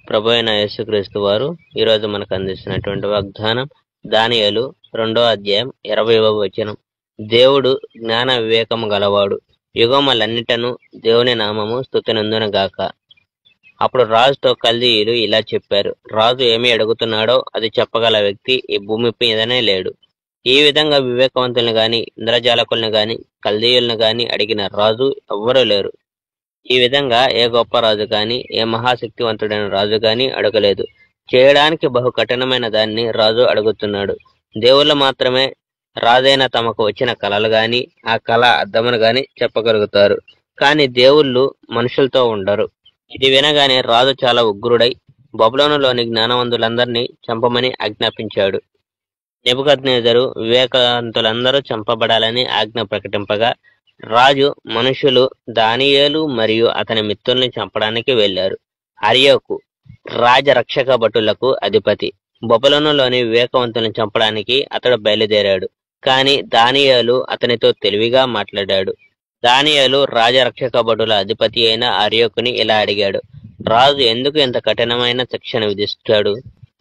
ప్రభు అయిన యేసుక్రీస్తు వారు ఈరోజు మనకు అందిస్తున్నటువంటి వాగ్దానం దానియేలు 2వ అధ్యాయం 20వ వచనం. దేవుడు జ్ఞాన వివేకము గలవాడు, యుగములన్నిటను దేవుని నామము స్తుతినందునగాక. అప్పుడు రాజుతో కల్దీయులు ఇలా చెప్పారు, రాజు ఏమి అడుగుతున్నాడో అది చెప్పగల వ్యక్తి ఈ భూమి మీదనే లేడు. ఈ విధంగా వివేకవంతులను గాని ఇంద్రజాలకులను గాని కల్దీయులను గాని అడిగిన రాజు ఎవ్వరూ లేరు. ఈ విధంగా ఏ గొప్ప రాజు గాని ఏ మహాశక్తివంతుడైన రాజు గాని అడగలేదు. చేయడానికి బహు కఠినమైన దాన్ని రాజు అడుగుతున్నాడు. దేవుళ్ళు మాత్రమే రాజైన తమకు వచ్చిన కళలు గాని ఆ కళ అర్థమును గాని చెప్పగలుగుతారు. కానీ దేవుళ్ళు మనుషులతో ఉండరు. ఇది వినగానే రాజు చాలా ఉగ్రుడై బబులోనులోని జ్ఞానవంతులందరినీ చంపమని ఆజ్ఞాపించాడు. నెబుకద్నెజరు వివేకవంతులందరూ చంపబడాలని ఆజ్ఞ ప్రకటింపగా రాజు మనుషులు దానియేలు మరియు అతని మిత్రుల్ని చంపడానికి వెళ్లారు. అర్యోకు రాజరక్షక భటులకు అధిపతి. బబులోనులోని వివేకవంతులను చంపడానికి అతడు బయలుదేరాడు. కాని దానియేలు అతనితో తెలివిగా మాట్లాడాడు. దానియేలు రాజరక్షక భటుల అధిపతి అయిన అర్యోకుని ఇలా అడిగాడు, రాజు ఎందుకు ఇంత కఠినమైన శిక్షణ విధిస్తాడు?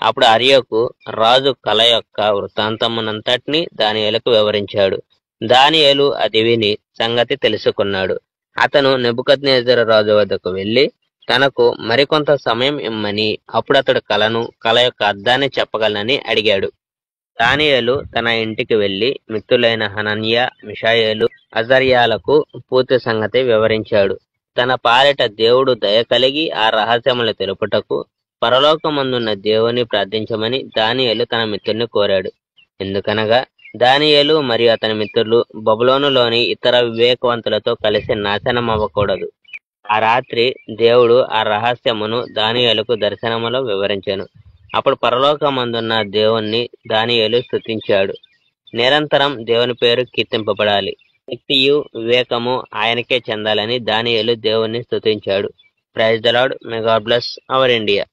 అప్పుడు అర్యోకు రాజు కల యొక్క వృత్తాంతమునంతటినీ దానియేలుకు వివరించాడు. దానియేలు అది విని సంగతి తెలుసుకున్నాడు. అతను నెబుకద్నెజరు రాజు వద్దకు వెళ్లి తనకు మరికొంత సమయం ఇమ్మని, అప్పుడు అతడు కల యొక్క అర్థాన్ని చెప్పగలనని అడిగాడు. దానియేలు తన ఇంటికి వెళ్లి మిత్రులైన హనన్యా, మిషాయేలు, అజర్యాలకు పూర్తి సంగతి వివరించాడు. తన పాలిట దేవుడు దయ కలిగి ఆ రహస్యములు తెలుపుటకు పరలోకమందున్న దేవుని ప్రార్థించమని దానియేలు తన మిత్రుని కోరాడు. ఎందుకనగా దానియేలు మరియు అతని మిత్రులు బబులోనులోని ఇతర వివేకవంతులతో కలిసి నాశనం అవ్వకూడదు. ఆ రాత్రి దేవుడు ఆ రహస్యమును దానియేలుకు దర్శనములో వివరించాను. అప్పుడు పరలోకమందున్న దేవుణ్ణి దానియేలు స్తుతించాడు. నిరంతరం దేవుని పేరు కీర్తింపబడాలి, శక్తియు వివేకము ఆయనకే చెందాలని దానియేలు దేవుణ్ణి స్తుతించాడు. Praise the Lord. May God bless our India.